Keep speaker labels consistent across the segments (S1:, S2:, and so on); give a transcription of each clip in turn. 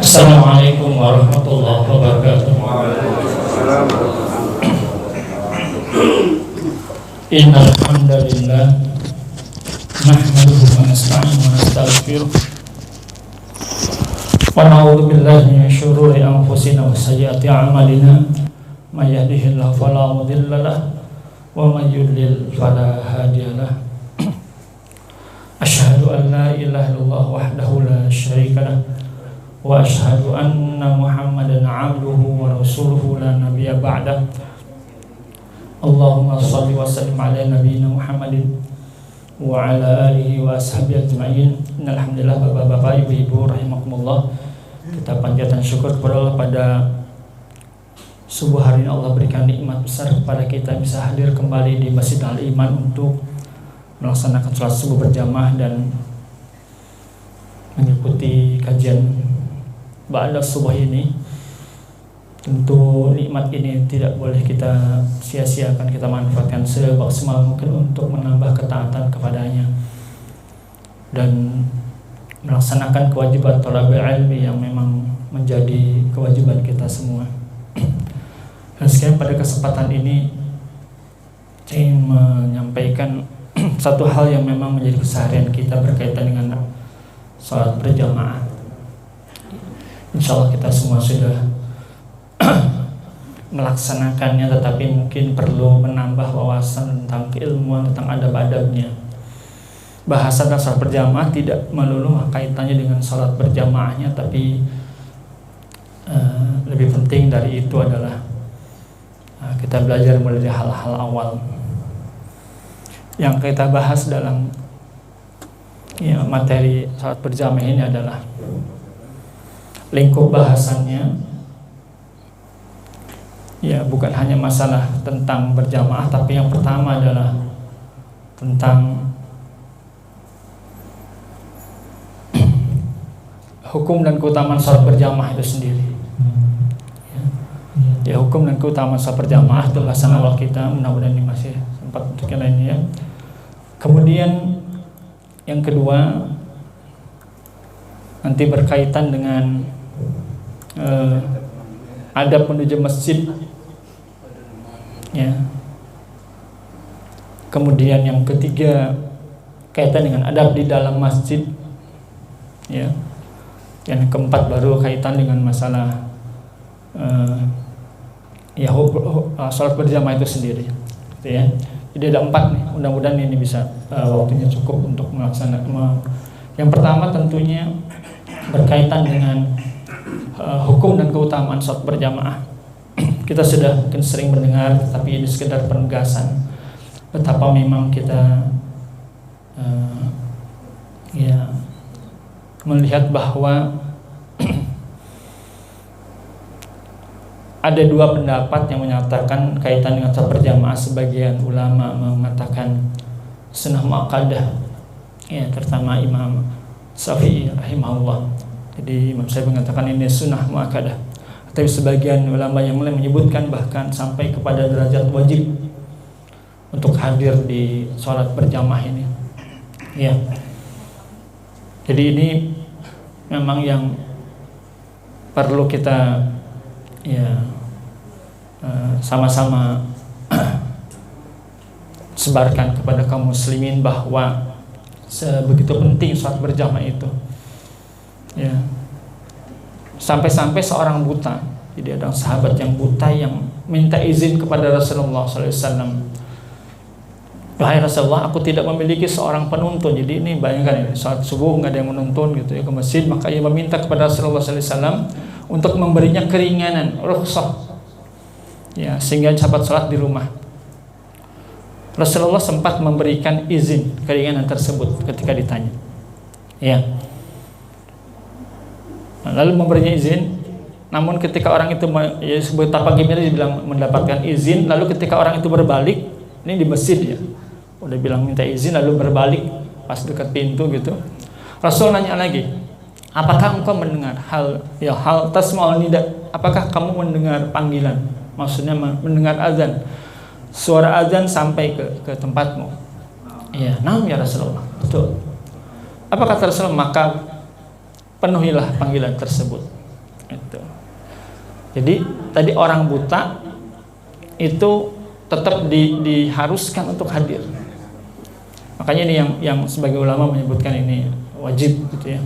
S1: Assalamualaikum warahmatullahi wabarakatuh. Innal hamdalillah nahmaduhu wa nasta'inuhu wa nastaghfiruh wa na'udzu billahi min syururi anfusina wa sayyiati a'malina may yahdihillahu fala mudilla lahu wa may yudlil fala hadiyalah. Asyhadu an la ilaha illallah wahdahu la syarika lahu wa asyhadu anna Muhammadan 'abduhu wa rasuluhu la nabiyya ba'dah. Allahumma shalli wa sallim ala nabiyyina Muhammadin wa ala alihi wa ashabihi ajma'in. Alhamdulillah, bapak-bapak, ibu-ibu rahimakumullah, kita panjatkan syukur kepada Allah pada subuh hari ini. Allah berikan nikmat besar kepada kita bisa hadir kembali di Masjid Al-Iman untuk melaksanakan sholat subuh berjamaah dan mengikuti kajian ba'da subuh ini. Tentu nikmat ini tidak boleh kita sia-siakan, kita manfaatkan semaksimal mungkin untuk menambah ketaatan kepadanya dan melaksanakan kewajiban thalabul ilmi yang memang menjadi kewajiban kita semua. Dan sekarang pada kesempatan ini saya ingin menyampaikan satu hal yang memang menjadi keseharian kita berkaitan dengan sholat berjamaah. Insya Allah kita semua sudah melaksanakannya, tetapi mungkin perlu menambah wawasan tentang keilmuan, tentang adab-adabnya. Bahasan sholat berjamaah tidak melulu kaitannya dengan sholat berjamaahnya, tapi lebih penting dari itu adalah kita belajar mulai dari hal-hal awal yang kita bahas dalam materi sholat berjamaah ini. Adalah lingkup bahasannya bukan hanya masalah tentang berjamaah, tapi yang pertama adalah tentang hukum dan keutamaan sholat berjamaah itu sendiri. Hukum dan keutamaan sholat berjamaah itu bahasan awal kita. Mudah-mudahan ini masih sempat untuk yang lainnya. Kemudian yang kedua nanti berkaitan dengan adab menuju masjid. Kemudian yang ketiga kaitan dengan adab di dalam masjid. Yang keempat baru kaitan dengan masalah sholat berjamaah itu sendiri. Jadi ada 4 nih. Mudah-mudahan ini bisa waktunya cukup untuk melaksanakan. Yang pertama tentunya berkaitan dengan hukum dan keutamaan sholat berjamaah. Kita sudah mungkin sering mendengar, tapi ini sekedar penegasan betapa memang kita melihat bahwa ada 2 pendapat yang menyatakan kaitan dengan sholat berjamaah. Sebagian ulama mengatakan sunnah muakkadah, terutama Imam Syafi'i rahimahullah. Jadi Imam Syafi'i mengatakan ini sunnah muakkadah. Tapi sebagian ulama yang mulai menyebutkan bahkan sampai kepada derajat wajib untuk hadir di sholat berjamaah ini. Jadi ini memang yang perlu kita sama-sama sebarkan kepada kaum muslimin bahwa sebegitu penting sholat berjamaah itu. Sampai-sampai seorang buta, jadi ada sahabat yang buta yang minta izin kepada Rasulullah SAW. Wahai Rasulullah, aku tidak memiliki seorang penuntun. Jadi ini bayangkan, saat subuh nggak ada yang menuntun ke masjid, maka ia meminta kepada Rasulullah SAW untuk memberinya keringanan, rukhsah, sehingga sahabat sholat di rumah. Rasulullah sempat memberikan izin keringanan tersebut ketika ditanya. Lalu memberinya izin, namun ketika orang itu betapa gimana dibilang mendapatkan izin, lalu ketika orang itu berbalik, ini di masjid udah bilang minta izin lalu berbalik pas dekat pintu gitu. Rasul nanya lagi, apakah engkau mendengar hal tasma'ul nida? Apakah kamu mendengar panggilan? Maksudnya mendengar azan, suara azan sampai ke tempatmu. Naam ya Rasulullah, betul. Apa kata Rasulullah? Maka penuhilah panggilan tersebut. Itu. Jadi tadi orang buta itu tetap diharuskan untuk hadir. Makanya ini yang sebagai ulama menyebutkan ini wajib gitu ya.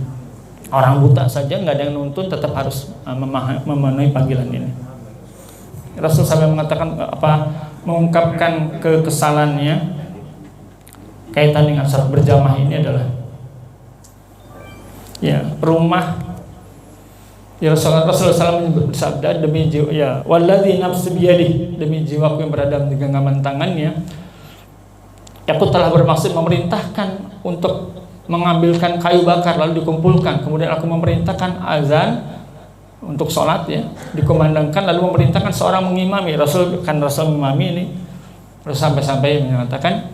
S1: Orang buta saja nggak ada yang nuntun, tetap harus memenuhi panggilan ini. Rasul sampai mengatakan mengungkapkan kekesalannya kaitan dengan salat berjamaah ini adalah ya rumah ya Rasulullah SAW bersabda, demi jiwa ya walladzi nafsi biyadihi, demi jiwaku yang berada di genggaman tangannya, aku telah bermaksud memerintahkan untuk mengambilkan kayu bakar lalu dikumpulkan, kemudian aku memerintahkan azan untuk sholat ya dikumandangkan, lalu memerintahkan seorang mengimami. Rasul mengimami ini, terus sampai mengatakan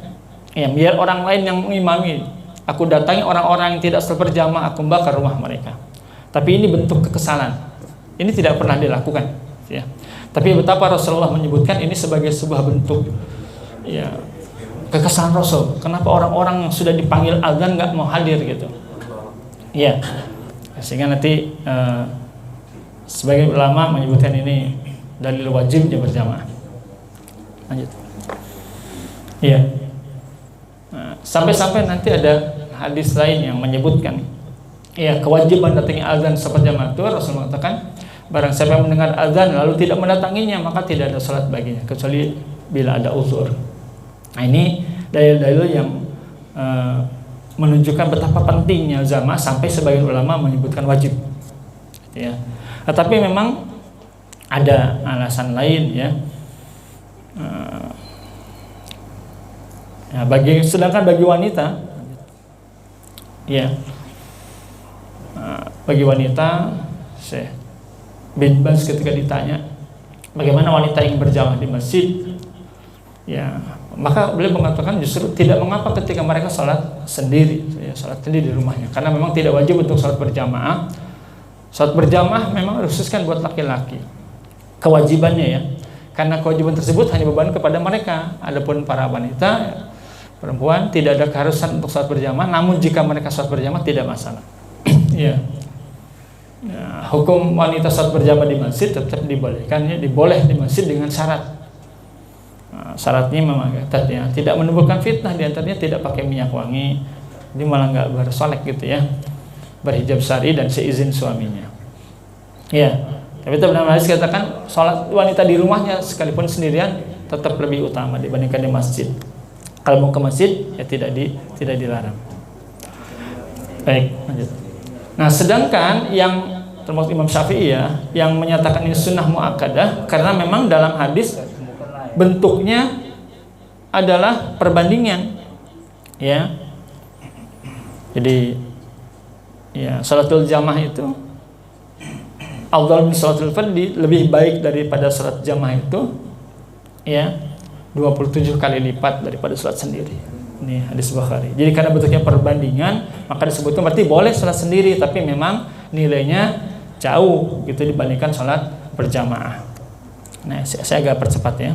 S1: ya biar orang lain yang mengimami, aku datangi orang-orang yang tidak sholat berjamaah, aku bakar rumah mereka. Tapi ini bentuk kekesalan, ini tidak pernah dilakukan ya. Tapi betapa Rasulullah menyebutkan ini sebagai sebuah bentuk ya kekesalan Rasul. Kenapa orang-orang yang sudah dipanggil azan nggak mau hadir gitu? Ya, sehingga nanti sebagai ulama menyebutkan ini dalil wajibnya berjamaah. Lanjut. Iya. Sampai-sampai nanti ada hadis lain yang menyebutkan ya kewajiban datangi azan seperjamaah itu. Rasul mengatakan, barang siapa yang mendengar azan lalu tidak mendatanginya, maka tidak ada salat baginya kecuali bila ada uzur. Nah, ini dalil-dalil yang menunjukkan betapa pentingnya jamaah sampai sebagian ulama menyebutkan wajib. Ya. Tetapi memang ada alasan lain ya. Ya sedangkan bagi wanita ya bagi wanita Syekh bin Baz ketika ditanya bagaimana wanita yang berjamaah di masjid ya, maka beliau mengatakan justru tidak mengapa ketika mereka sholat sendiri ya, sholat sendiri di rumahnya, karena memang tidak wajib untuk sholat berjamaah. Sholat berjamaah memang dikhususkan buat laki-laki kewajibannya ya, karena kewajiban tersebut hanya beban kepada mereka. Adapun para wanita perempuan tidak ada keharusan untuk sholat berjamaah, namun jika mereka sholat berjamaah tidak masalah. Ya. Ya, hukum wanita sholat berjamaah di masjid tetap dibolehkan ya, diboleh di masjid dengan syarat. Nah, syaratnya memang ketat ya, tidak menimbulkan fitnah, diantaranya tidak pakai minyak wangi, ini malah nggak bersolek gitu ya, berhijab syar'i dan seizin suaminya. Ya, tapi benar hadis katakan sholat wanita di rumahnya sekalipun sendirian tetap lebih utama dibandingkan di masjid. Kalau mau ke masjid ya tidak dilarang. Baik, lanjut. Nah, sedangkan yang termasuk Imam Syafi'i ya, yang menyatakan ini sunnah muakkadah karena memang dalam hadis bentuknya adalah perbandingan ya. Jadi ya salatul jamaah itu afdal min salatul fardhi, lebih baik daripada salat jamaah itu ya 27 kali lipat daripada salat sendiri. Ini hadis Bukhari. Jadi karena bentuknya perbandingan, maka disebutkan berarti boleh salat sendiri, tapi memang nilainya jauh gitu dibandingkan salat berjamaah. Nah, saya agak percepat ya.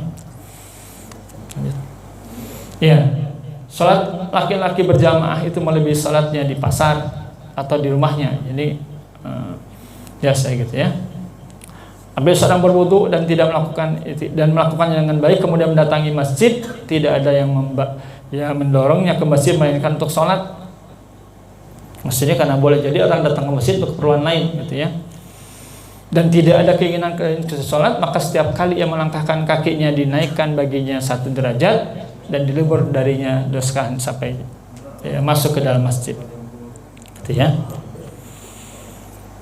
S1: Ya, salat laki-laki berjamaah itu melebihi salatnya di pasar atau di rumahnya. Jadi biasa gitu ya. Apabila seorang berwudu dan tidak melakukannya dengan baik, kemudian mendatangi masjid, tidak ada yang mendorongnya ke masjid melainkan untuk sholat. Maksudnya karena boleh jadi orang datang ke masjid untuk keperluan lain gitu ya. Dan tidak ada keinginan ke sholat, maka setiap kali ia melangkahkan kakinya dinaikkan baginya 1 derajat dan dilebur darinya dosakan sampai ya, masuk ke dalam masjid. Gitu ya.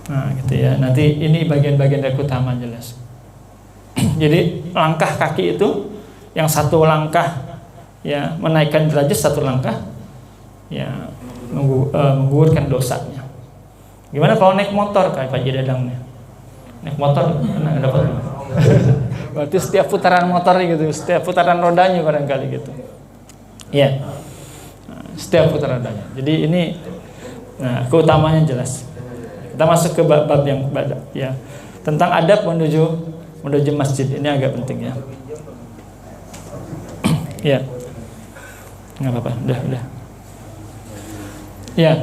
S1: Nah, gitu ya. Nanti ini bagian-bagian dari keutamaan jelas. Jadi langkah kaki itu yang 1 langkah ya menaikkan derajat, 1 langkah ya menggugurkan dosanya. Gimana kalau naik motor kayak Pak Dadang nih? Naik motor enggak dapat. Berarti setiap putaran motor gitu, setiap putaran rodanya barangkali gitu. Iya. Nah, setiap putaran rodanya. Jadi ini keutamanya jelas. Kita masuk ke bab yang ya tentang adab menuju masjid. Ini agak penting ya. Ya. Enggak apa-apa, udah. Ya.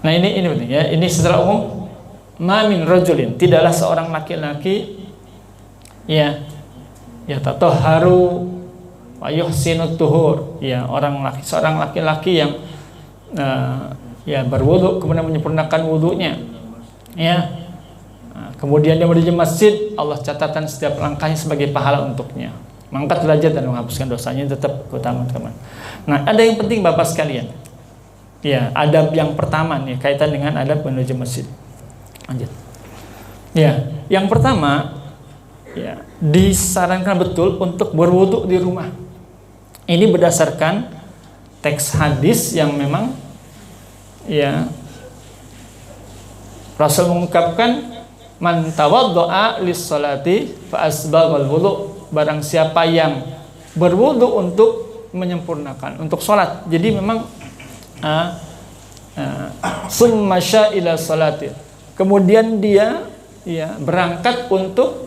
S1: Nah, ini penting ya. Ini secara umum ma min rajulin, tidaklah seorang laki-laki ya tatahharu wa yuhsinut tuhur, ya seorang laki-laki yang berwudu kemudian menyempurnakan wudunya, ya. Kemudian dia menuju masjid, Allah catatkan setiap langkahnya sebagai pahala untuknya, mengangkat derajat dan menghapuskan dosanya, tetap keutamaan. Nah, ada yang penting Bapak sekalian. Ya, adab yang pertama nih kaitan dengan adab menuju masjid. Lanjut. Ya, yang pertama ya, disarankan betul untuk berwudu di rumah. Ini berdasarkan teks hadis yang memang ya Rasul mengungkapkan, man tawaddo'a lis-salati fa asbaghal wudu, barang siapa yang berwudu untuk menyempurnakan untuk salat. Jadi memang summa ila salati, kemudian dia ya berangkat untuk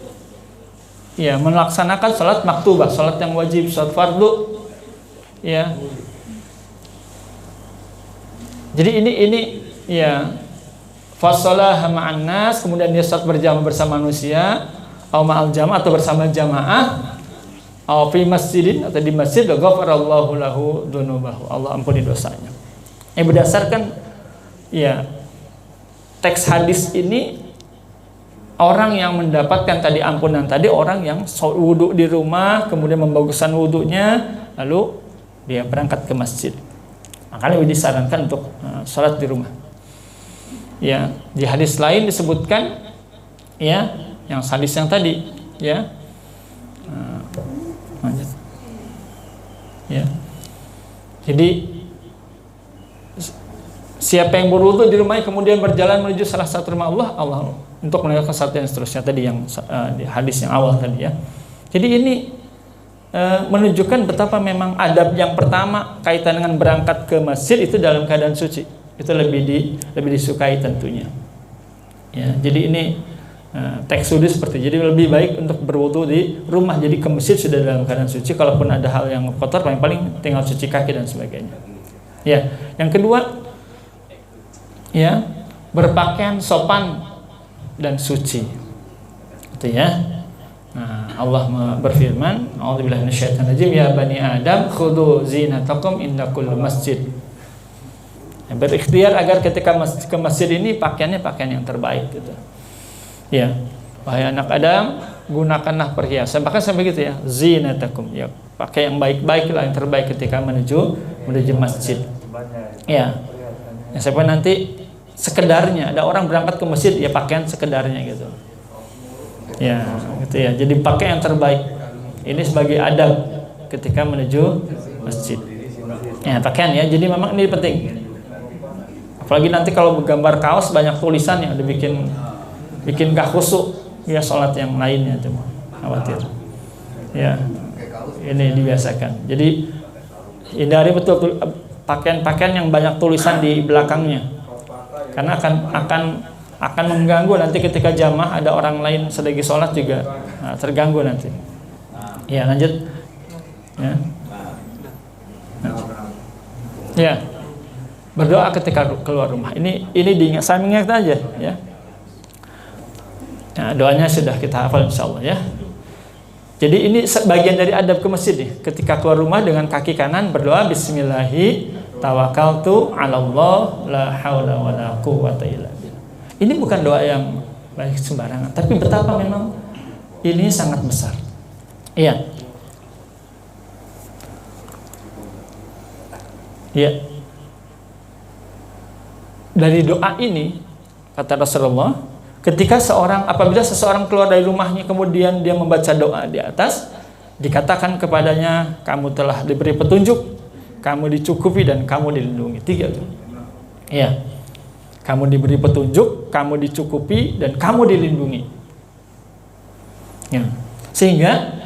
S1: ya melaksanakan salat maktubah, salat yang wajib, salat fardu, ya. Jadi ini ya fasalah ma'an nas, kemudian dia salat berjamaah bersama manusia, atau ma'al jamaah atau bersama jamaah, atau fi masjidin atau di masjid, ghafarallahu lahu dzunubahu, Allah ampuni dosanya. Berdasarkan ya teks hadis ini, orang yang mendapatkan tadi ampunan tadi, orang yang wudu di rumah kemudian membaguskan wudunya lalu dia berangkat ke masjid. Makanya disarankan untuk sholat di rumah. Ya, di hadis lain disebutkan ya, yang hadis yang tadi ya. Lanjut. Ya. Jadi siapa yang berwudu di rumahnya kemudian berjalan menuju salah satu rumah Allah untuk melakukan satu yang seterusnya tadi, yang di hadis yang awal tadi ya. Jadi ini menunjukkan betapa memang adab yang pertama kaitan dengan berangkat ke masjid itu dalam keadaan suci, itu lebih disukai tentunya. Ya, jadi ini teks sudut seperti itu. Jadi lebih baik untuk berwudu di rumah. Jadi ke masjid sudah dalam keadaan suci. Kalaupun ada hal yang kotor, paling tinggal cuci kaki dan sebagainya. Ya, yang kedua ya, berpakaian sopan dan suci. Itu ya. Nah, Allah berfirman, a'udzubillahi minasyaitonirrajim, ya bani Adam khudhu zinatakum inda kulli masjid. Berikhtiar agar ketika ke masjid ini pakaiannya pakaian yang terbaik gitu. Ya, wahai anak Adam, gunakanlah perhiasan. Bahkan sampai gitu ya, zinatakum, ya pakai yang baik-baik lah, yang terbaik ketika menuju masjid. Ya, sampai nanti sekedarnya, ada orang berangkat ke masjid ya pakaian sekedarnya gitu. Ya, gitu ya. Jadi pakai yang terbaik. Ini sebagai adab ketika menuju masjid. Ya, pakaian ya. Jadi memang ini penting. Apalagi nanti kalau bergambar kaos banyak tulisan yang bikin gak khusyuk ya sholat yang lainnya itu, khawatir. Ya, ini dibiasakan. Jadi hindari betul pakaian-pakaian yang banyak tulisan di belakangnya, karena akan mengganggu nanti ketika jamaah ada orang lain sedang sholat juga terganggu nanti. Ya, lanjut. Ya. Ya. Berdoa ketika keluar rumah. Ini diingat, saya mengingat aja ya. Nah, doanya sudah kita hafal insyaallah ya. Jadi ini bagian dari adab ke masjid nih. Ketika keluar rumah dengan kaki kanan berdoa bismillahi tawakkaltu 'alallah la haula wala quwwata illa billah. Ini bukan doa yang baik sembarangan, tapi betapa memang ini sangat besar. Iya. Iya. Dari doa ini kata Rasulullah, ketika apabila seseorang keluar dari rumahnya kemudian dia membaca doa di atas, dikatakan kepadanya kamu telah diberi petunjuk, kamu dicukupi dan kamu dilindungi. 3 tuh. Iya. Kamu diberi petunjuk, kamu dicukupi dan kamu dilindungi. Ya. Sehingga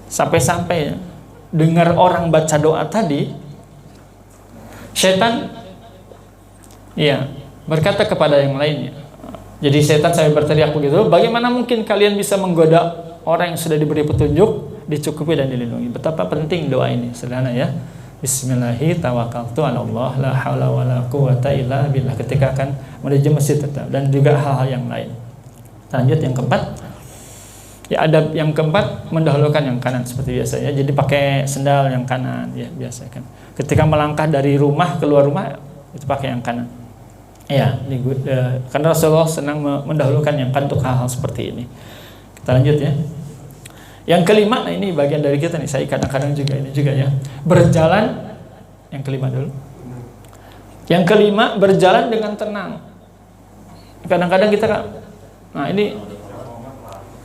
S1: sampai-sampai dengar orang baca doa tadi, setan ya berkata kepada yang lainnya. Jadi setan sampai berteriak begitu, bagaimana mungkin kalian bisa menggoda orang yang sudah diberi petunjuk, dicukupi dan dilindungi? Betapa penting doa ini, sederhana ya. Bismillahi tawakkaltu 'ala Allah la haula wala quwata illa billah ketika akan menuju masjid tetap, dan juga hal-hal yang lain. Lanjut yang keempat. Ya, adab yang keempat mendahulukan yang kanan seperti biasanya. Jadi pakai sendal yang kanan ya biasa kan. Ketika melangkah dari rumah keluar rumah itu pakai yang kanan. Ya, karena Rasulullah senang mendahulukan yang kanan untuk hal-hal seperti ini. Kita lanjut ya. Yang kelima, nah ini bagian dari kita nih, saya kadang-kadang juga ini juga ya. Berjalan, yang kelima dulu. Yang kelima, berjalan dengan tenang. Kadang-kadang kita, nah ini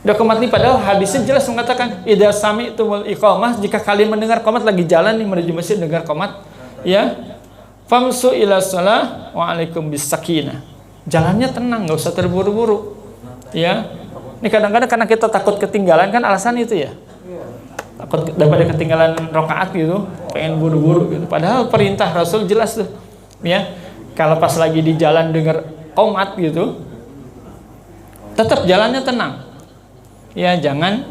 S1: udah qomat nih, padahal hadisnya jelas mengatakan idza sami'tumul iqamah, jika kalian mendengar qomat lagi jalan nih menuju masjid dengar qomat, ya. Famsu ila shalah wa alaikum bis sakinah. Jalannya tenang, enggak usah terburu-buru. Ya. Ini kadang-kadang karena kita takut ketinggalan kan alasan itu ya. Takut daripada ketinggalan rakaat gitu, pengen buru-buru gitu. Padahal perintah Rasul jelas tuh. Ya. Kalau pas lagi di jalan dengar qomat gitu, tetap jalannya tenang. Ya, jangan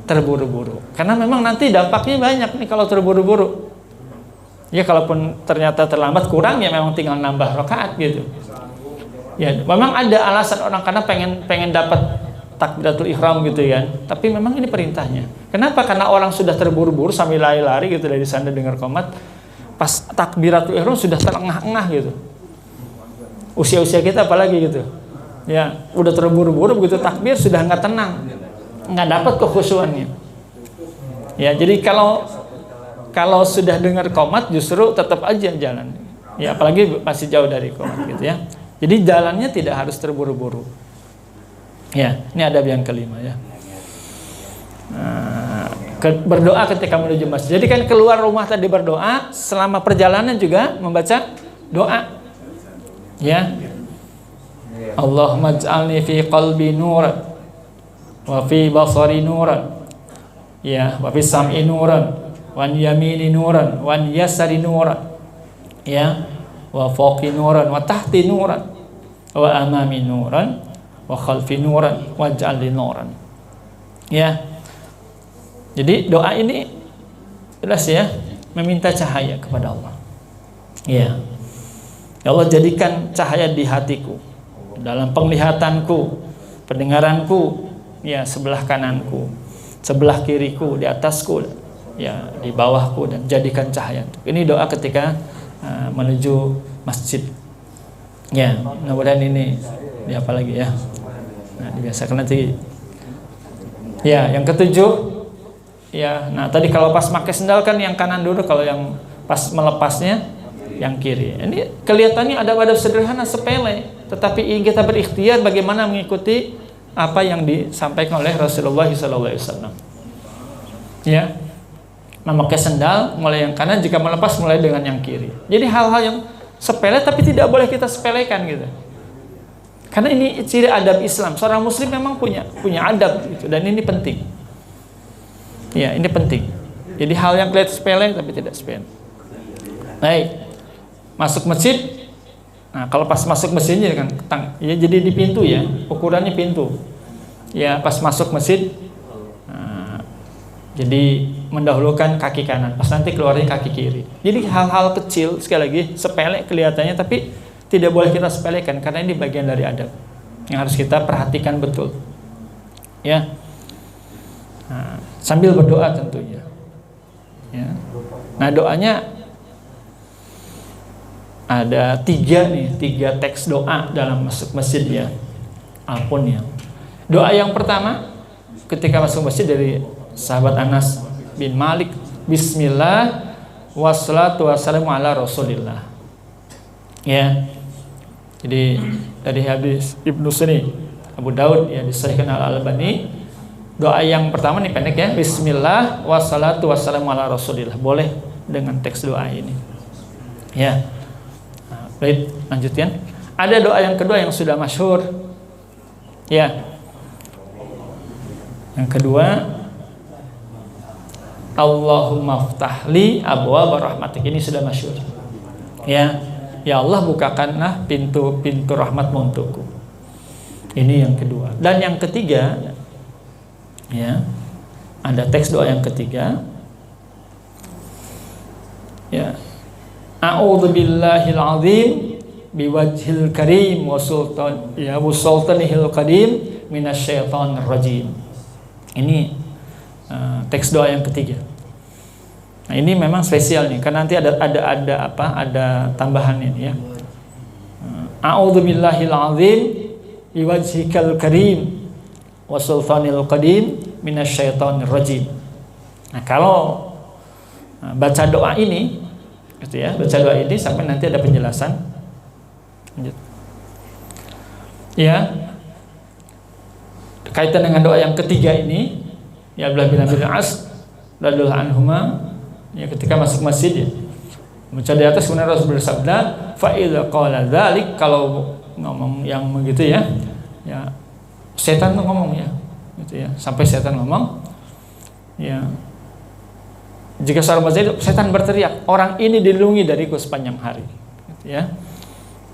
S1: terburu-buru. Karena memang nanti dampaknya banyak nih kalau terburu-buru. Ya, kalaupun ternyata terlambat kurang ya memang tinggal nambah rakaat gitu. Ya, memang ada alasan orang karena pengen dapat takbiratul ihram gitu ya. Tapi memang ini perintahnya. Kenapa? Karena orang sudah terburu-buru sambil lari-lari gitu dari sana dengar qomat. Pas takbiratul ihram sudah terengah-engah gitu. Usia-usia kita apalagi gitu. Ya, udah terburu-buru begitu takbir sudah nggak tenang. Nggak dapat kekhusyuannya. Ya, jadi kalau sudah dengar qomat justru tetap aja jalan. Ya, apalagi masih jauh dari qomat gitu ya. Jadi jalannya tidak harus terburu-buru. Ya, ini adab yang kelima ya. Berdoa ketika menuju masjid. Jadi kan keluar rumah tadi berdoa, selama perjalanan juga membaca doa. Ya. Allahumma ij'alni fi qalbi nuran wa fi basari nuran. Ya, wa fi sam'i nuran, wa an yamini nuran, wa an yasari nuran. Ya. Wa fawqi nuran, wa tahti nuran, wa amami nuran, wa khalfi nuran, waj'al li nuran. Ya. Jadi doa ini jelas ya, meminta cahaya kepada Allah. Ya. Ya Allah, jadikan cahaya di hatiku, dalam penglihatanku, pendengaranku, ya sebelah kananku, sebelah kiriku, di atasku, ya di bawahku, dan jadikan cahaya. Ini doa ketika menuju masjid. Ya, mudah-mudahan ini apa lagi ya. Nah, dibiasakan nanti. Ya, yang ketujuh. Ya, nah tadi kalau pas pakai sendal kan yang kanan dulu, kalau yang pas melepasnya yang kiri. Ini kelihatannya ada sederhana, sepele, tetapi ingin kita berikhtiar bagaimana mengikuti apa yang disampaikan oleh Rasulullah SAW. Ya, memakai sendal mulai yang kanan, jika melepas mulai dengan yang kiri. Jadi hal-hal yang sepele tapi tidak boleh kita sepelekan gitu. Karena ini ciri adab Islam. Seorang muslim memang punya adab gitu, dan ini penting. Ya, ini penting. Jadi hal yang kelihatan sepele tapi tidak sepele. Baik. Masuk masjid. Nah, kalau pas masuk masjidnya kan ya jadi di pintu ya, ukurannya pintu. Ya, pas masuk masjid jadi mendahulukan kaki kanan, pas nanti keluarnya kaki kiri. Jadi hal-hal kecil, sekali lagi sepele kelihatannya tapi tidak boleh kita sepelekan karena ini bagian dari adab yang harus kita perhatikan betul. Ya. Nah, sambil berdoa tentunya. Ya. Nah, doanya ada tiga teks doa dalam masuk masjid ya. Apapun ya. Doa yang pertama ketika masuk masjid dari sahabat Anas bin Malik, Bismillah wassalatu wassalamu ala Rasulillah. Ya. Jadi dari hadis Ibnu Sunni, Abu Daud ya, disahihkan Al-Albani. Doa yang pertama nih pendek ya, Bismillah wassalatu wassalamu ala Rasulillah. Boleh dengan teks doa ini. Ya. Nah, baik, lanjutkan. Ada doa yang kedua yang sudah masyhur. Ya. Yang kedua, Allahumma ftahli abwaaba rahmatik. Ini sudah masyhur. Ya. Ya Allah, bukakanlah pintu-pintu rahmat-Mu untukku. Ini yang kedua. Dan yang ketiga, ya, ada teks doa yang ketiga. Ya. A'udzubillahil azim biwajhil karim wa sultanihil qadim minasyaitonir rajim. Ini teks doa yang ketiga. Nah, ini memang spesial nih, karena nanti ada tambahan ini ya. A'udzubillahil azim biwajhikal karim wa sultanil qadim minasyaitonir rajim. Nah, kalau baca doa ini gitu ya, baca doa ini sampai nanti ada penjelasan. Lanjut. Ya. Kaitan dengan doa yang ketiga ini, ya Abdullah bin As radhiyallahu anhuma, ya ketika masuk masjid ya, baca di atas kemudian Rasul bersabda, fa idza qala dzalik, kalau ngomong yang begitu ya, ya setan tuh ngomong ya, gitu ya, sampai setan ngomong, ya jika seorang baca itu, setan berteriak, orang ini dilindungi dariku sepanjang hari, gitu ya,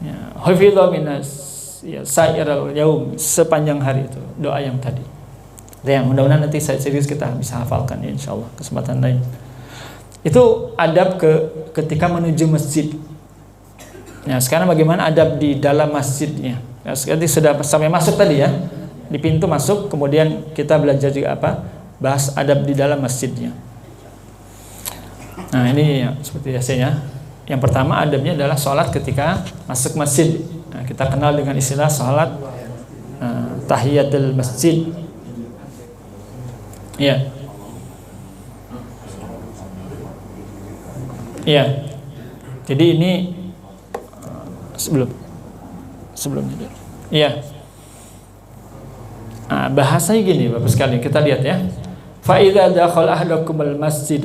S1: ya hafidha minas ya sairal yaum, sepanjang hari itu doa yang tadi. Ya, mudah-mudahan nanti serius kita bisa hafalkan ya, insyaallah kesempatan lain. Itu adab ketika menuju masjid. Nah, sekarang bagaimana adab di dalam masjidnya? Ya, sekarang sudah sampai masuk tadi ya, di pintu masuk, kemudian kita belajar juga bahas adab di dalam masjidnya. Nah, ini ya, seperti biasanya. Yang pertama adabnya adalah sholat ketika masuk masjid. Nah, kita kenal dengan istilah sholat tahiyatul masjid. Ya. Ya. Jadi ini sebelumnya. Iya. Nah, bahasanya gini Bapak sekalian, kita lihat ya. Fa idza dakhala ahadukumul masjid.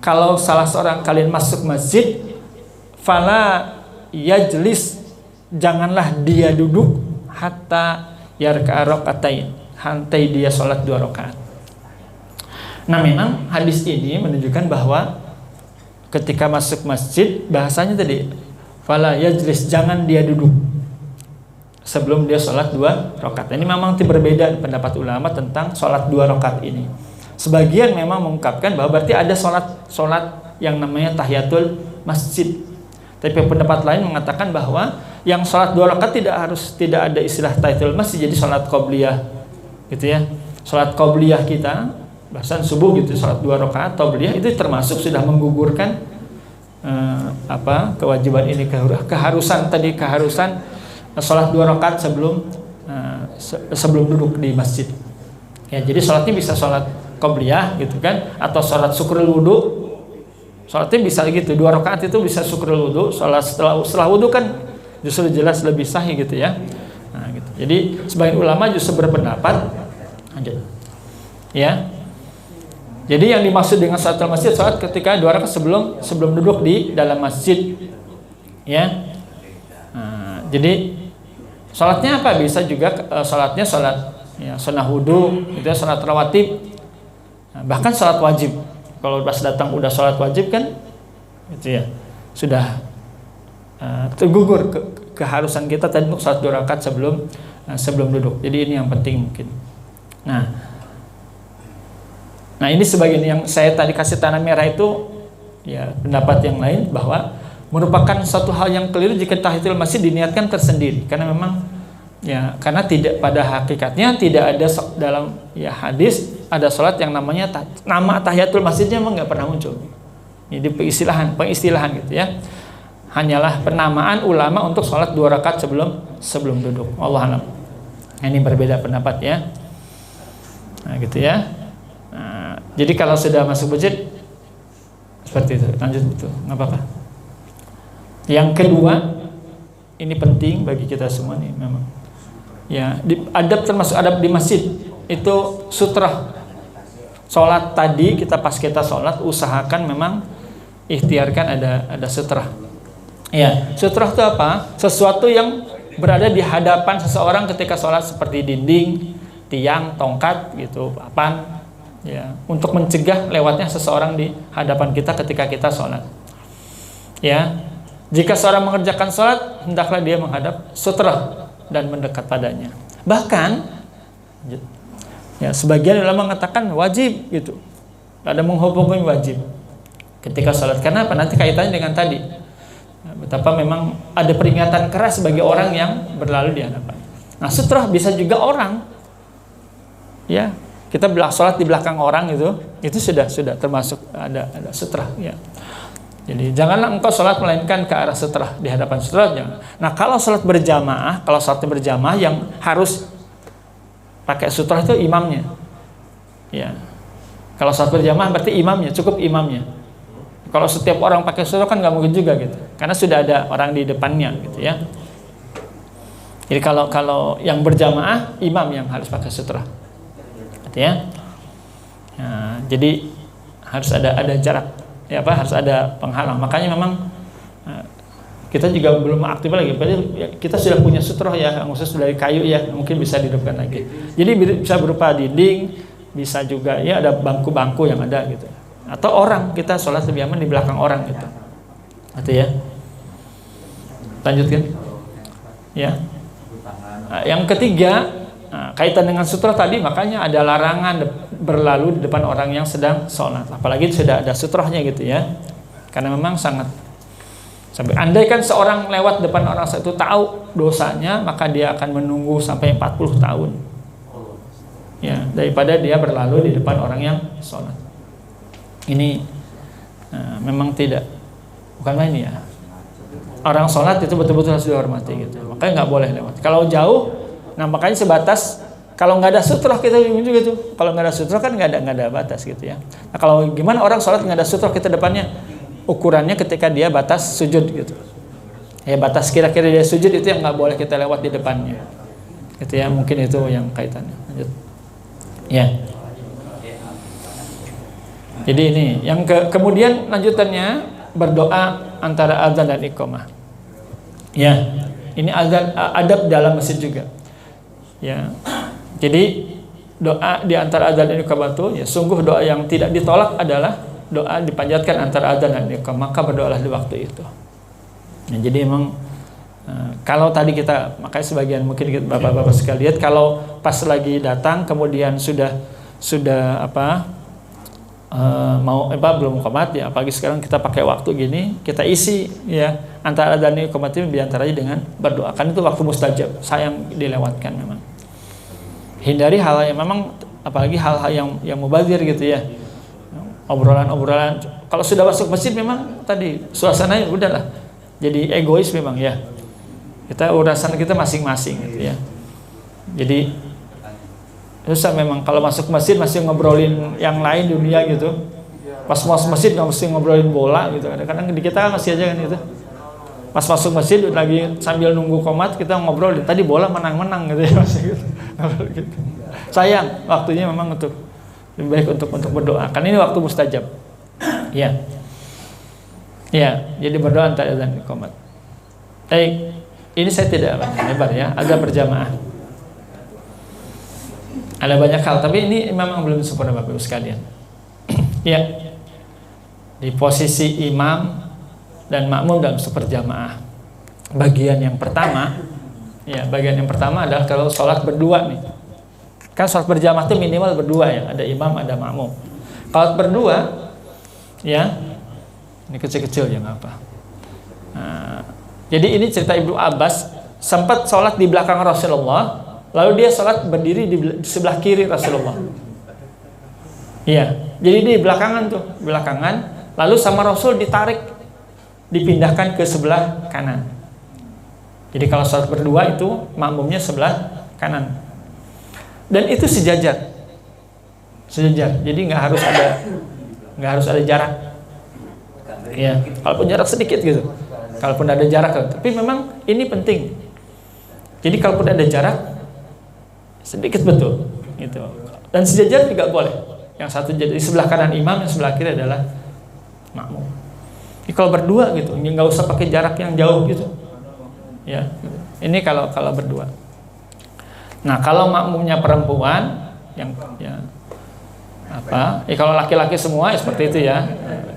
S1: Kalau salah seorang kalian masuk masjid, fala yajlis, janganlah dia duduk hatta yarka'a raka'atain, sampai dia sholat 2 rakaat. Nah, memang hadis ini menunjukkan bahwa ketika masuk masjid, bahasanya tadi fala yajlis, jangan dia duduk sebelum dia sholat 2 rakaat. Ini memang berbeda pendapat ulama tentang sholat 2 rakaat ini. Sebagian memang mengungkapkan bahwa berarti ada sholat yang namanya tahiyatul masjid. Tapi pendapat lain mengatakan bahwa yang sholat 2 rakaat tidak ada istilah tahiyatul masjid, jadi sholat qobliyah gitu ya. Sholat qobliyah kita bahasan subuh gitu, sholat 2 rakaat qobliyah itu termasuk sudah menggugurkan kewajiban ini, keharusan sholat 2 rakaat sebelum duduk di masjid. Ya, jadi sholatnya bisa sholat qobliyah gitu kan, atau sholat syukrul wudu. Sholatnya bisa gitu, 2 rakaat itu bisa syukrul wudu. Sholat setelah wudu kan justru jelas lebih sahih gitu ya. Nah, gitu. Jadi sebagian ulama justru berpendapat ya. Jadi yang dimaksud dengan sholat masjid, sholat ketika 2 rakaat sebelum duduk di dalam masjid ya. Nah, jadi sholatnya apa? Bisa juga sholatnya sholat ya, sunnah wudu, itu ya, sholat rawatib, nah, bahkan sholat wajib. Kalau pas datang udah sholat wajib kan, itu ya sudah tergugur keharusan kita tadi untuk sholat 2 rakaat sebelum duduk. Jadi ini yang penting mungkin. Nah ini sebagian yang saya tadi kasih tanda merah itu ya pendapat yang lain bahwa merupakan suatu hal yang keliru jika tahiyatul masjid diniatkan tersendiri, karena memang ya karena tidak, pada hakikatnya tidak ada dalam ya hadis ada sholat yang namanya nama tahiyatul masjidnya memang nggak pernah muncul. Ini pengistilahan gitu ya. Hanyalah penamaan ulama untuk sholat 2 rakaat sebelum duduk. Wallahu a'lam. Ini berbeda pendapat ya. Nah gitu ya. Nah, jadi kalau sudah masuk masjid seperti itu, lanjut betul, nggak apa-apa. Yang kedua, ini penting bagi kita semua nih memang. Ya, adab termasuk adab di masjid itu sutrah. Sholat tadi pas kita sholat usahakan memang ikhtiarkan ada sutrah. Ya, sutrah itu apa? Sesuatu yang berada di hadapan seseorang ketika sholat, seperti dinding, tiang, tongkat gitu, papan. Ya, untuk mencegah lewatnya seseorang di hadapan kita ketika kita sholat. Ya, jika seorang mengerjakan sholat, hendaklah dia menghadap sutrah dan mendekat padanya. Bahkan, ya sebagian ulama mengatakan wajib gitu. Ada menghubungi wajib. ketika sholat. Karena apa? Nanti kaitannya dengan tadi, betapa memang ada peringatan keras bagi orang yang berlalu di hadapan. Nah, sutrah bisa juga orang, ya, kita sholat di belakang orang itu sudah termasuk ada sutrah, ya. Jadi janganlah engkau sholat melainkan ke arah sutrah, di hadapan sutrah jangan. Nah, kalau sholat berjamaah, yang harus pakai sutrah itu imamnya, ya. Kalau sholat berjamaah berarti imamnya, cukup imamnya. Kalau setiap orang pakai sutrah kan nggak mungkin juga gitu, karena sudah ada orang di depannya gitu, ya. Jadi kalau yang berjamaah, imam yang harus pakai sutrah, gitu, ya. Nah, jadi harus ada jarak, ya, harus ada penghalang. Makanya memang kita juga belum aktif lagi. Kita sudah punya sutrah ya, khusus dari kayu ya, mungkin bisa dihidupkan lagi. Jadi bisa berupa dinding, bisa juga ya ada bangku-bangku yang ada gitu. Atau orang, kita sholat lebih aman di belakang orang gitu. Itu ya. Lanjutkan. Ya. Nah, yang ketiga, kaitan dengan sutrah tadi, makanya ada larangan berlalu di depan orang yang sedang sholat, apalagi sudah ada sutrahnya gitu, ya. Karena memang sangat, sampai andai kan seorang lewat depan orang itu tahu dosanya, maka dia akan menunggu sampai 40 tahun, ya, daripada dia berlalu di depan orang yang sholat. Ini memang bukan main ya. Orang sholat itu betul-betul harus dihormati gitu, makanya nggak boleh lewat. Kalau jauh, nah makanya sebatas, kalau nggak ada sutrah kita juga tuh. Kalau nggak ada sutrah kan nggak ada batas gitu, ya. Nah, kalau gimana orang sholat nggak ada sutrah kita depannya, ukurannya ketika dia batas sujud gitu. Ya, batas kira-kira dia sujud itu yang nggak boleh kita lewat di depannya. Gitu ya, mungkin itu yang kaitannya. Lanjut. Ya. Jadi ini yang kemudian lanjutannya berdoa antara azan dan iqamah. Ya, ini azan adab dalam masjid juga. Ya. Jadi doa di antara azan dan iqamah itu, ya, sungguh doa yang tidak ditolak adalah doa dipanjatkan antara azan dan iqamah, maka berdoalah di waktu itu. Ya, jadi memang kalau tadi makanya sebagian mungkin bapak-bapak sekalian lihat, kalau pas lagi datang kemudian sudah belum qomat, ya, apalagi sekarang kita pakai waktu gini, kita isi ya antara azan dan iqamah itu diantaranya dengan berdoa, kan itu waktu mustajab, sayang dilewatkan memang. Hindari hal yang memang, apalagi hal-hal yang mubazir gitu, ya, obrolan-obrolan. Kalau sudah masuk masjid memang tadi suasananya udahlah jadi egois memang, ya, kita urusan kita masing-masing gitu, ya. Jadi susah memang kalau masuk masjid masih ngobrolin yang lain dunia gitu. Pas masuk masjid nggak mesti ngobrolin bola gitu. Kadang-kadang di kita masih aja kan gitu. Pas masuk masjid lagi sambil nunggu qomat kita ngobrol, tadi bola menang-menang gitu, ya, masih gitu. Sayang waktunya memang lebih baik untuk berdoa. Kan ini waktu mustajab. Ya. Ya, jadi berdoa antara azan dan qomat. Ini saya tidak lebar ya, agak berjamaah. Ada banyak hal, tapi ini memang belum sempurna Bapak Ibu sekalian. Ya, di posisi imam dan makmum dalam seperjamaah. Bagian yang pertama adalah kalau sholat berdua nih. Kan sholat berjamaah itu minimal berdua, ya, ada imam, ada makmum. Kalau berdua, ya, ini kecil-kecil ya nggak apa. Nah, jadi ini cerita Ibnu Abbas sempat sholat di belakang Rasulullah. Lalu dia sholat berdiri di sebelah kiri Rasulullah. Iya, jadi di belakangan. Lalu sama Rasul dipindahkan ke sebelah kanan. Jadi kalau sholat berdua itu makmumnya sebelah kanan. Dan itu sejajar. Jadi nggak harus ada jarak. Iya, kalaupun jarak sedikit gitu. Kalaupun ada jarak, tapi memang ini penting. Jadi kalaupun ada jarak sedikit betul gitu. Dan sejajar juga boleh. Yang satu jadi sebelah kanan imam, yang sebelah kiri adalah makmum. Jadi kalau berdua gitu, nggak usah pakai jarak yang jauh gitu. Ya, ini kalau berdua. Nah, kalau makmumnya perempuan yang kalau laki-laki semua ya seperti itu ya.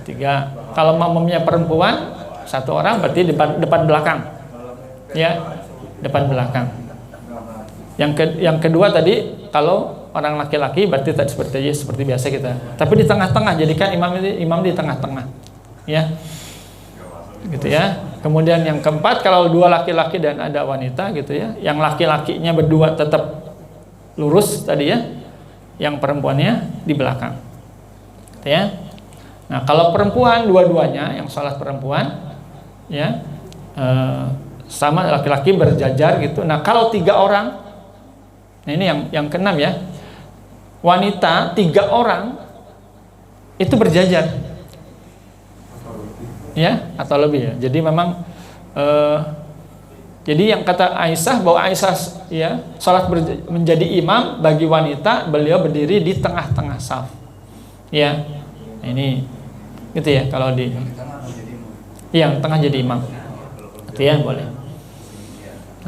S1: 3. Kalau makmumnya perempuan satu orang berarti depan belakang. Ya, depan belakang. Yang kedua tadi kalau orang laki-laki berarti seperti biasa kita. Tapi di tengah-tengah, jadikan imam di tengah-tengah. ya. Gitu ya. Kemudian yang keempat, kalau 2 laki-laki dan ada wanita gitu ya, yang laki-lakinya berdua tetap lurus tadi ya, yang perempuannya di belakang. Gitu ya. Nah, kalau perempuan dua-duanya yang sholat perempuan ya, sama laki-laki berjajar gitu. Nah, kalau 3 orang, nah ini yang keenam ya, wanita 3 orang itu berjajar ya, atau lebih ya. Jadi memang jadi yang kata Aisyah, bahwa Aisyah ya sholat menjadi imam bagi wanita, beliau berdiri di tengah-tengah saf ya. Nah, ini gitu ya, kalau di yang tengah jadi imam gitu ya, boleh.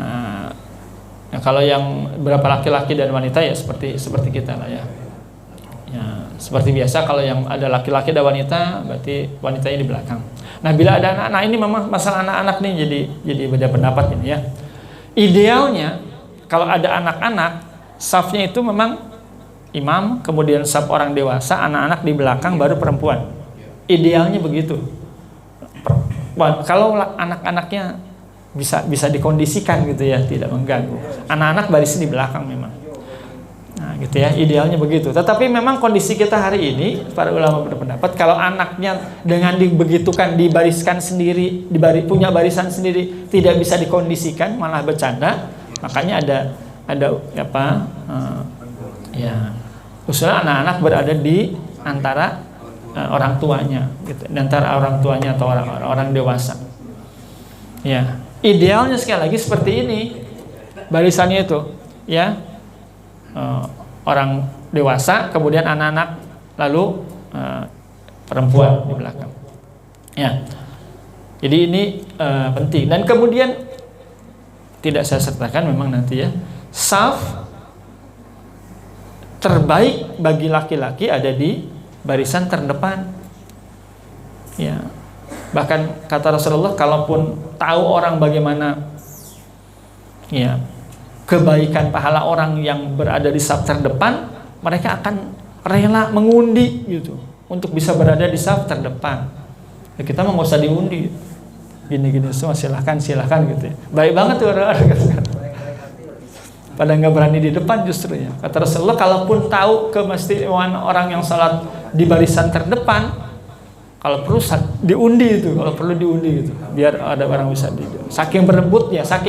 S1: Nah, kalau yang berapa laki-laki dan wanita ya seperti kita lah ya. Ya, seperti biasa, kalau yang ada laki-laki dan wanita, berarti wanitanya di belakang. Nah, bila ada anak-anak, ini memang masalah anak-anak nih jadi beda pendapat ini ya. Idealnya kalau ada anak-anak, safnya itu memang imam, kemudian saf orang dewasa, anak-anak di belakang, baru perempuan. Idealnya begitu. Kalau anak-anaknya bisa dikondisikan gitu ya, tidak mengganggu. Anak-anak baris di belakang memang. Nah, gitu ya, idealnya begitu. Tetapi memang kondisi kita hari ini, para ulama berpendapat kalau anaknya dengan dibegitukan, dibariskan sendiri, punya barisan sendiri, tidak bisa dikondisikan, malah bercanda, makanya ada apa? Ya, usulnya anak-anak berada di antara orang tuanya, gitu, di antara orang tuanya atau orang dewasa. Ya, idealnya sekali lagi seperti ini, barisannya itu, ya. Orang dewasa, kemudian anak-anak, lalu perempuan di belakang. Ya, jadi ini penting. Dan kemudian tidak saya sertakan memang nanti ya, saf terbaik bagi laki-laki ada di barisan terdepan. Ya, bahkan kata Rasulullah, kalaupun tahu orang bagaimana ya kebaikan pahala orang yang berada di saf terdepan, mereka akan rela mengundi gitu untuk bisa berada di saf terdepan. Ya, kita mah nggak usah diundi, gini-gini semua silahkan gitu ya. Baik banget tuh orang-orang pada nggak berani di depan justru ya. Kata Rasulullah, kalaupun tahu kemestriwaan orang yang salat di barisan terdepan, kalau perlu diundi itu, kalau perlu diundi gitu, biar ada orang bisa saking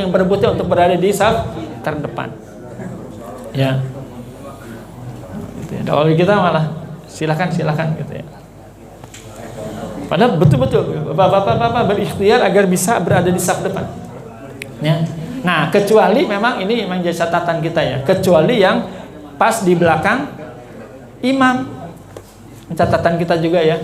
S1: berebutnya untuk berada di saf terdepan. Ya. Gitu ya. Kalau kita malah silakan gitu ya. Padahal betul-betul bapak-bapak berikhtiar agar bisa berada di saf depan. Ya. Nah, kecuali memang ini memang jadi catatan kita ya. Kecuali yang pas di belakang imam. Catatan kita juga ya.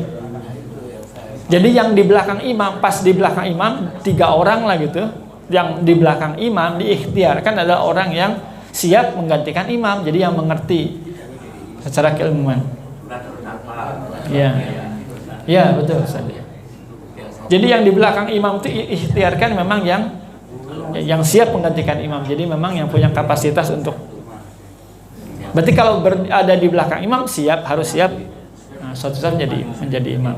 S1: Jadi yang di belakang imam, pas di belakang imam 3 orang lah gitu. Yang di belakang imam diikhtiarkan adalah orang yang siap menggantikan imam, jadi yang mengerti secara keilmuan. Ya, ya betul. Jadi yang di belakang imam itu ikhtiarkan memang yang siap menggantikan imam. Jadi memang yang punya kapasitas untuk. Berarti kalau ada di belakang imam harus siap. Nah, suatu saat menjadi imam.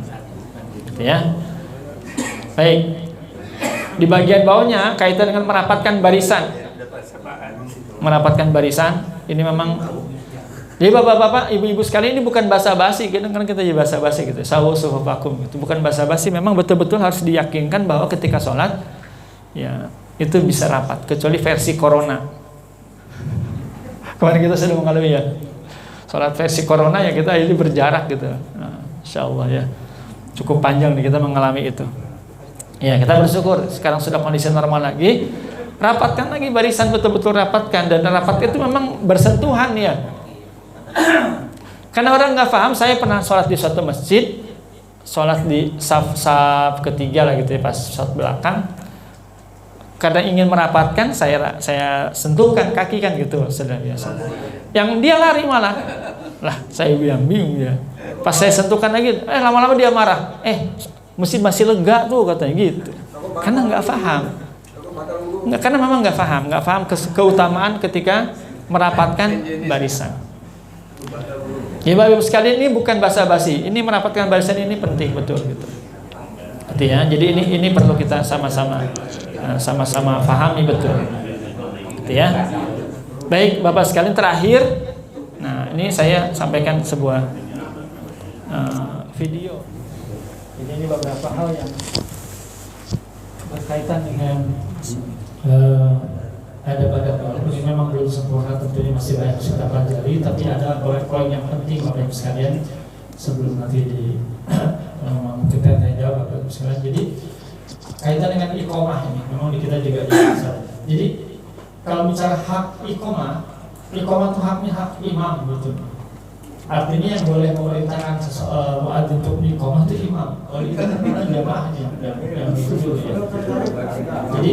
S1: Gitu ya. Baik. Di bagian bawahnya kaitan dengan merapatkan barisan. Merapatkan barisan ini memang. Jadi bapak-bapak, ibu-ibu sekalian, ini bukan basa-basi. Kadang-kadang kita jadi basa-basi gitu. Sawu sufufakum. Itu bukan basa-basi. Memang betul-betul harus diyakinkan bahwa ketika sholat, ya itu bisa rapat. Kecuali versi corona. Kemarin kita sudah mengalami ya. Sholat versi corona ya kita ini berjarak gitu. Nah, insya Allah ya. Cukup panjang nih kita mengalami itu. Ya, kita bersyukur sekarang sudah kondisi normal lagi. Rapatkan lagi barisan, betul-betul rapatkan. Dan rapat itu memang bersentuhan ya. Karena orang nggak paham. Saya pernah sholat di suatu masjid, sholat di saf ketiga lah gitu ya, pas saf belakang. Karena ingin merapatkan, saya sentuhkan kaki kan gitu, sudah biasa. Yang dia lari malah, lah saya bingung ya. Pas saya sentuhkan lagi, lama-lama dia marah. Masih lega tuh katanya gitu. Karena nggak paham. Karena memang nggak paham keutamaan ketika merapatkan barisan. Ya Bapak Ibu sekalian, ini bukan basa-basi. Ini merapatkan barisan ini penting betul gitu. Gitu ya. Jadi ini perlu kita sama-sama pahami betul. Gitu ya. Baik, Bapak sekalian, terakhir, nah ini saya sampaikan sebuah video. Jadi ini beberapa hal yang berkaitan dengan ada pada ini memang belum sempurna, tentunya masih banyak kita pelajari, tapi ada poin-poin yang penting Bapak Ibu sekalian sebelum nanti kita tanya jawab Bapak Ibu sekalian. Jadi kaitan dengan iqomah ini memang di kita juga bisa. Jadi kalau bicara hak iqomah itu haknya hak imam gitu. Artinya yang boleh memerintahkan muadzin untuk iqomah itu imam. Kalau kita kan jamaahnya yang dituju ya. Jadi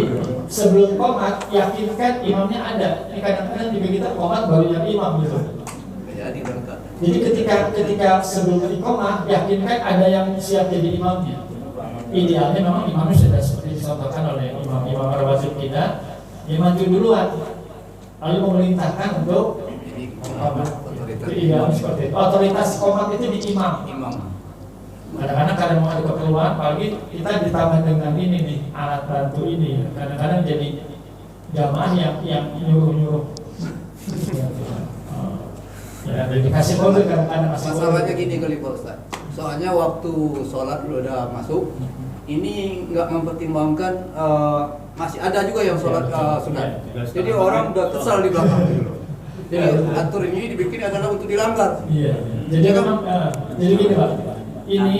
S1: sebelum qomat yakinkan imamnya ada. Ini kadang-kadang juga kita qomat baru yang imam gitu. Jadi ketika sebelum iqomah yakinkan ada yang siap jadi imamnya. Idealnya memang imamnya sudah seperti dicontohkan oleh imam rawatib kita, imam itu duluan, lalu memerintahkan untuk qomat. Idealnya seperti itu. Otoritas qomat itu di imam. Kadang-kadang kadang mau ada keperluan, apalagi kita ditambah dengan ini nih alat bantu ini. Kadang-kadang jadi jamaah yang nyuruh-nyuruh. Ya, dikasih kode kadang-kadang masih.
S2: Masalahnya gini kali Pak Ustaz. Soalnya waktu sholat udah masuk, ini nggak mempertimbangkan masih ada juga yang sholat sunat. Jadi orang udah kesal di belakang. Jadi atur ini dibikin adalah untuk dilanggar.
S1: Iya. Jadi memang jadi gini Pak. Ini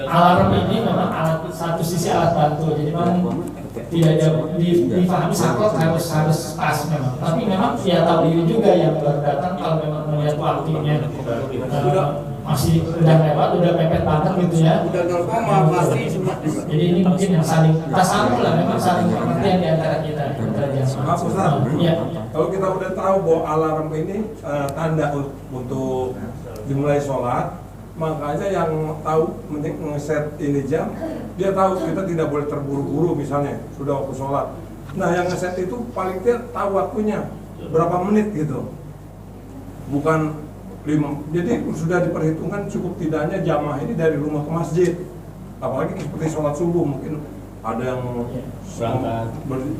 S1: alarm ini memang satu sisi alat bantu. Jadi memang tidak difahami saklek harus pas memang. Tapi memang ya tahu diri juga yang baru datang kalau memang melihat waktunya masih udah lewat, udah mepet banget gitu ya.
S2: Udah 0, pasti sunat juga.
S1: Jadi ini mungkin yang saling tasamuh lah, memang saling pengertian di antara kita.
S3: Maaf Ustaz,
S1: Iya.
S3: kalau kita udah tahu bahwa alarm ini tanda untuk dimulai sholat, makanya yang tahu nge-set ini jam, dia tahu kita tidak boleh terburu-buru misalnya, sudah waktu sholat. Nah yang nge-set itu paling tidak tahu waktunya, berapa menit gitu. Bukan 5, jadi sudah diperhitungkan cukup tidaknya jamaah ini dari rumah ke masjid. Apalagi seperti sholat subuh, mungkin ada yang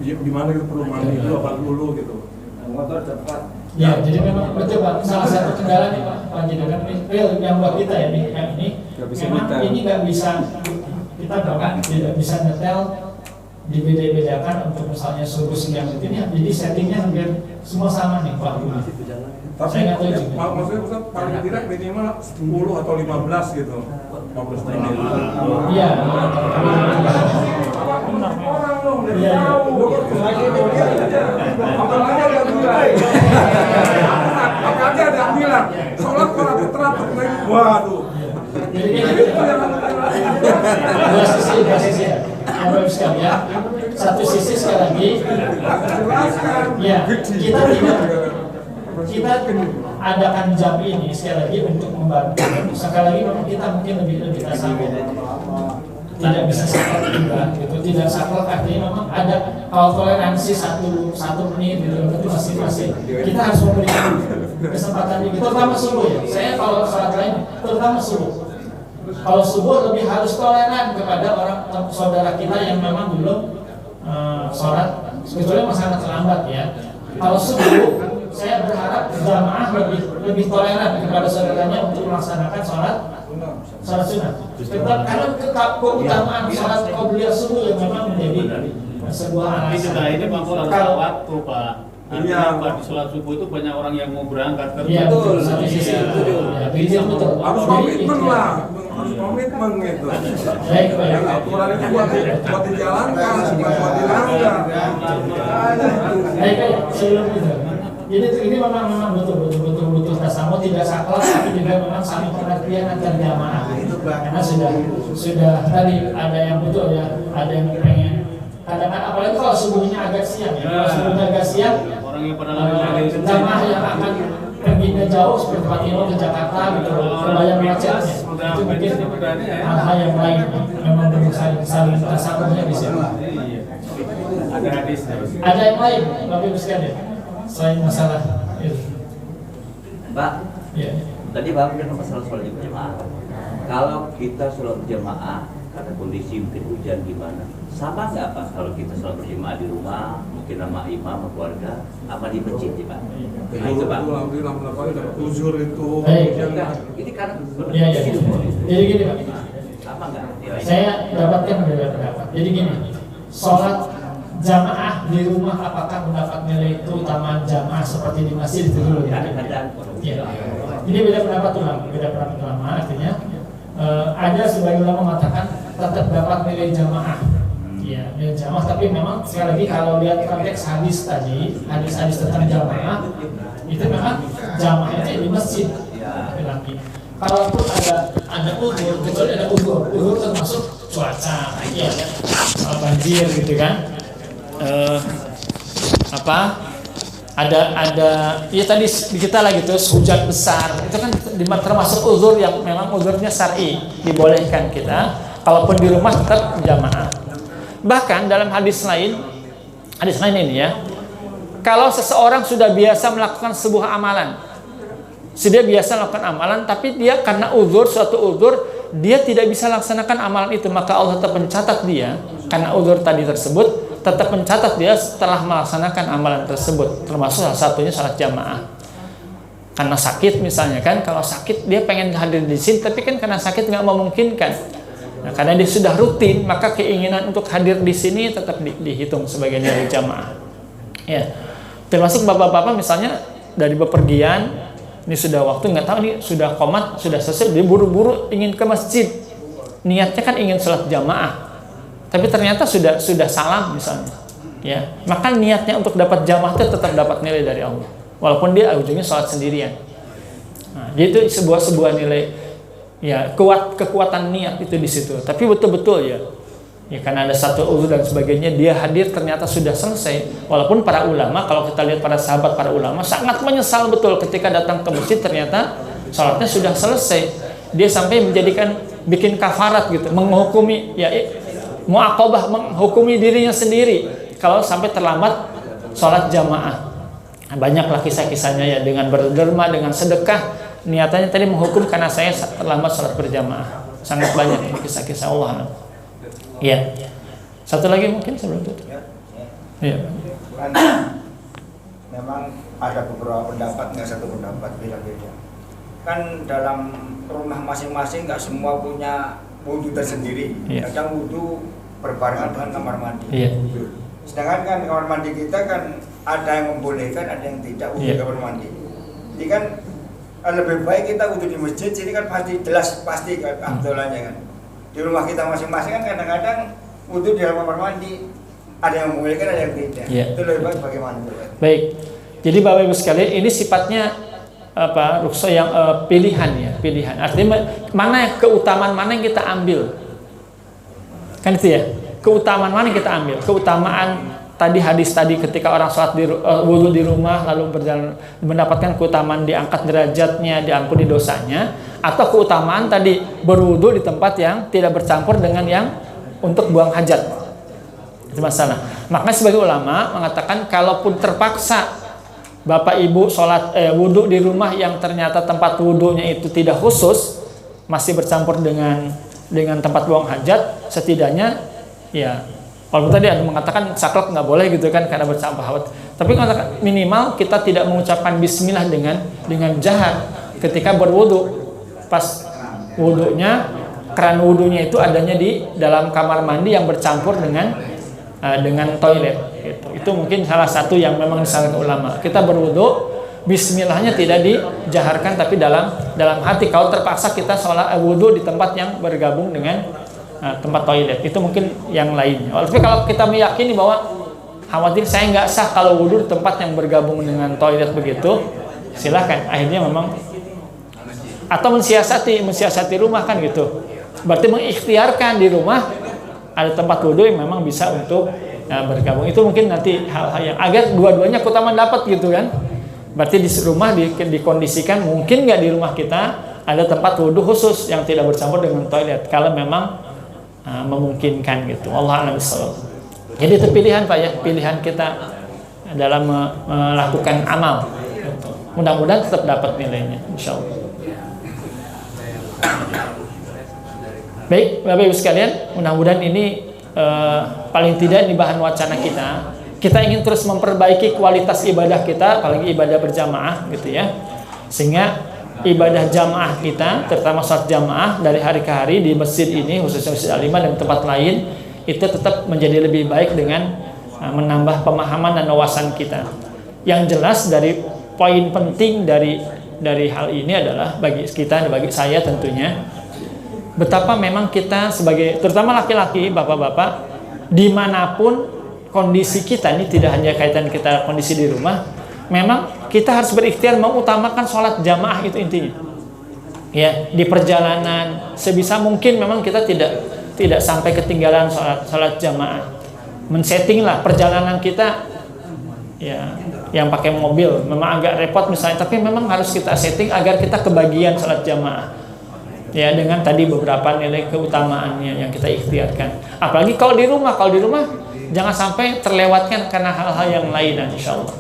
S3: di mana kita perlu mandi dulu, apa dulu gitu. Motor cepat.
S1: Ya, jadi memang betul Pak. Salah satu kendala nih Pak, panjenengan real yang buat kita ya nih, yang ini memang ini nggak bisa kita tidak bisa nyetel dibeda-bedakan untuk misalnya subuh sekian menit ini. Jadi settingnya hampir semua sama nih Pak.
S3: Tapi maksudnya Ustaz paling tidak minimal 10 atau 15 gitu. 15 menit.
S1: Iya.
S3: Orang dong dari
S1: jauh.
S3: Apalagi ada yang bilang. Apalagi ada yang bilang. Sholat kalau teratur waduh.
S1: Jadi dua sisi ya. Bapak sekalian, satu sisi sekali lagi, ya kita adakan jam ini sekali lagi untuk membantu. Sekali lagi memang kita mungkin lebih tasamuh, tidak bisa saklek juga, gitu. Tidak saklek artinya memang ada kalau toleransi satu menit gitu, itu masih kita harus memberikan kesempatan ini, terutama subuh ya. Saya kalau sholat lain, terutama subuh. Kalau subuh lebih harus toleran kepada orang saudara kita yang memang belum sholat, sebetulnya sangat terlambat ya. Kalau subuh, saya berharap jamaah lebih toleran kepada saudaranya untuk melaksanakan sholat sunat. Tetap karena keutamaan sholat qobliyah subuh yang memang menjadi sebuah alasan.
S4: Ini kalau waktu Pak. Artinya Pak, di sholat subuh itu banyak orang yang mau berangkat kerja.
S1: Iya betul, satu sisi itu. Betul.
S3: Harus komitmen lah. Harus komitmen gitu.
S1: Baik.
S3: Aturan itu buat dijalankan, bukan buat dilanggar.
S1: Baik, sebelum itu. Jadi ini memang betul tasamuh, tidak saklek, tapi juga memang saling pengertian antar jamaah. Karena sudah tadi ada yang betul ya, ada yang pengen. Kadang-kadang apalagi kalau subuhnya agak siang ya. Kalau subuhnya agak siang,
S4: orang yang pada
S1: jamaah yang akan perginya jauh seperti Pak Tino ke Jakarta gitu, terbayang macetnya. Itu mungkin hal yang lain memang perlu saling tasamuhnya di sini.
S4: Ada hadis.
S1: Ada yang lain, Bapak Ibu sekalian, selain masalah itu.
S5: Pak,
S1: Ya.
S5: tadi Bapak bilang masalah sholat berjamaah. Kalau kita sholat berjamaah karena kondisi mungkin hujan gimana, sama nggak Pak kalau kita sholat berjamaah di rumah, mungkin sama imam atau keluarga, apa di masjid sih Pak? Nah, itu Pak.
S3: Dapat uzur itu.
S5: Ini kan
S1: Iya, iya. Jadi gini Pak,
S5: sama nggak?
S1: saya dapatkan berbeda pendapat. Jadi gini, sholat jamaah di rumah apakah mendapat nilai keutamaan jamaah seperti di masjid itu dulu ya? Iya. Ini beda pendapat ulama, artinya ada sebagian ulama mengatakan tetap dapat nilai jamaah. Ya, nilai jamaah, tapi memang sekali lagi kalau lihat konteks hadis tadi, hadis tentang jamaah itu memang jamaahnya di masjid. Lagi. Kalaupun ada uzur, kecuali ada uzur termasuk cuaca, ya, banjir gitu kan. Ada ya tadi kita lagi tuh hujan besar itu kan termasuk uzur yang memang uzurnya syar'i, dibolehkan kita kalaupun di rumah tetap jamaah. Bahkan dalam hadis lain ini ya, kalau seseorang sudah biasa melakukan sebuah amalan, tapi dia karena suatu uzur dia tidak bisa laksanakan amalan itu, maka Allah tetap mencatat dia karena uzur tadi tersebut, tetap mencatat dia setelah melaksanakan amalan tersebut, termasuk salah satunya salat jamaah. Karena sakit misalnya kan, kalau sakit dia pengen hadir di sini, tapi kan karena sakit nggak memungkinkan. Nah, karena dia sudah rutin, maka keinginan untuk hadir di sini tetap dihitung sebagai nilai jamaah. Ya, termasuk bapak-bapak misalnya dari bepergian, ini sudah waktu nggak tahu nih sudah qomat, sudah selesai, dia buru-buru ingin ke masjid, niatnya kan ingin sholat jamaah. Tapi ternyata sudah salam misalnya, ya, maka niatnya untuk dapat jamaah itu tetap dapat nilai dari Allah, walaupun dia ujungnya sholat sendirian. Nah, jadi itu sebuah nilai, ya, kekuatan niat itu di situ. Tapi betul-betul ya, karena ada satu uzur dan sebagainya, dia hadir ternyata sudah selesai. Walaupun para ulama, kalau kita lihat para sahabat para ulama sangat menyesal betul ketika datang ke masjid ternyata sholatnya sudah selesai. Dia sampai bikin kafarat gitu, menghukumi ya. Mu'aqabah, menghukumi dirinya sendiri kalau sampai terlambat sholat jamaah. Banyaklah kisah-kisahnya ya, dengan berderma, dengan sedekah, niatannya tadi menghukum karena saya terlambat sholat berjamaah. Sangat banyak kisah-kisah Allah. Ya. Satu lagi mungkin sebelum itu. Iya.
S6: Memang ada beberapa pendapat, nggak satu pendapat, beda-beda. Kan dalam rumah masing-masing nggak semua punya wudhu tersendiri. Kadang wudhu berbarengan dengan kamar mandi. Sedangkan kan kamar mandi kita kan ada yang membolehkan, ada yang tidak wudhu kamar mandi. Jadi kan lebih baik kita wudhu di masjid, jadi kan pasti kan abdolanya kan. Di rumah kita masing-masing kan kadang-kadang wudhu di dalam kamar mandi, ada yang membolehkan, ada yang tidak. Itu lebih baik bagaimana?
S1: Baik. Jadi Bapak Ibu sekalian, ini sifatnya rukhsah yang pilihan. Artinya mana keutamaan mana yang kita ambil, kan itu ya, keutamaan mana yang kita ambil. Keutamaan tadi hadis tadi ketika orang sholat wudhu di rumah lalu berjalan mendapatkan keutamaan diangkat derajatnya, diampuni dosanya, atau keutamaan tadi berwudhu di tempat yang tidak bercampur dengan yang untuk buang hajat. Itu masalah. Makanya sebagai ulama mengatakan kalaupun terpaksa Bapak Ibu sholat wudhu di rumah yang ternyata tempat wudhunya itu tidak khusus, masih bercampur dengan tempat buang hajat, setidaknya ya, walaupun tadi ada mengatakan saklek nggak boleh gitu kan karena bercampur hawat, tapi mengatakan minimal kita tidak mengucapkan bismillah dengan jahat ketika berwudhu. Pas wudhunya, keran wudhunya itu adanya di dalam kamar mandi yang bercampur dengan toilet gitu. Itu mungkin salah satu yang memang disarankan ulama. Kita berwudhu, bismillahnya tidak dijaharkan tapi dalam hati. Kalau terpaksa kita sholat wudhu di tempat yang bergabung dengan tempat toilet, itu mungkin yang lainnya. Tapi kalau kita meyakini bahwa khawatir saya nggak sah kalau wudhu di tempat yang bergabung dengan toilet begitu, silahkan. Akhirnya memang atau mensiasati rumah kan gitu. Berarti mengikhtiarkan di rumah ada tempat wudhu yang memang bisa untuk bergabung. Itu mungkin nanti hal-hal yang agar dua-duanya keutamaan dapat gitu kan. Berarti di rumah dikondisikan, mungkin nggak di rumah kita ada tempat wudhu khusus yang tidak bercampur dengan toilet kalau memang memungkinkan gitu. Allah a'lam bishawab. Jadi itu pilihan Pak ya, pilihan kita dalam melakukan amal. Mudah-mudahan tetap dapat nilainya, insyaallah. Baik, Bapak Ibu sekalian, mudah-mudahan ini paling tidak di bahan wacana kita. Kita ingin terus memperbaiki kualitas ibadah kita, apalagi ibadah berjamaah gitu ya. Sehingga ibadah jamaah kita, terutama salat jamaah dari hari ke hari di masjid ini, khususnya Masjid Al-Iman dan tempat lain, itu tetap menjadi lebih baik dengan menambah pemahaman dan wawasan kita. Yang jelas dari poin penting dari hal ini adalah bagi kita dan bagi saya tentunya, betapa memang kita sebagai terutama laki-laki, bapak-bapak, dimanapun kondisi kita ini, tidak hanya kaitan kita kondisi di rumah, memang kita harus berikhtiar mengutamakan sholat jamaah, itu intinya. Ya, di perjalanan sebisa mungkin memang kita tidak sampai ketinggalan sholat jamaah. Men-setting lah perjalanan kita, ya, yang pakai mobil memang agak repot misalnya, tapi memang harus kita setting agar kita kebagian sholat jamaah. Ya, dengan tadi beberapa nilai keutamaannya yang kita ikhtiarkan. Apalagi kalau di rumah jangan sampai terlewatkan karena hal-hal yang lain, insyaallah.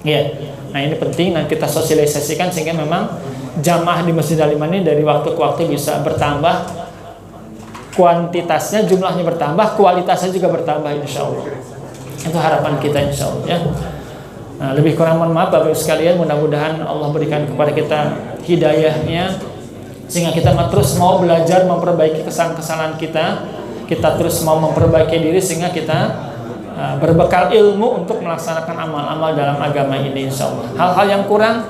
S1: Ya, nah ini penting dan kita sosialisasikan sehingga memang jamaah di Masjid Al-Iman ini dari waktu ke waktu bisa bertambah, kuantitasnya, jumlahnya bertambah, kualitasnya juga bertambah, insyaallah. Itu harapan kita, insyaallah ya. Nah, lebih kurang mohon maaf Bapak Ibu sekalian, mudah-mudahan Allah berikan kepada kita hidayahnya sehingga kita terus mau belajar memperbaiki kesalahan-kesalahan kita terus mau memperbaiki diri sehingga kita berbekal ilmu untuk melaksanakan amal-amal dalam agama ini, insyaallah. Hal-hal yang kurang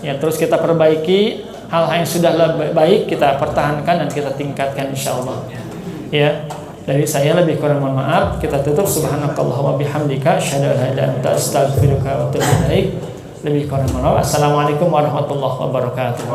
S1: ya terus kita perbaiki, hal-hal yang sudah baik kita pertahankan dan kita tingkatkan, insyaallah. Ya, dari saya lebih kurang mohon maaf. Kita tutup, subhanakallah wa bihamdika asyhadu an la ilaha illa anta astaghfiruka wa atubu ilaik. Lebih kurang mohon maaf. Assalamualaikum warahmatullahi wabarakatuh.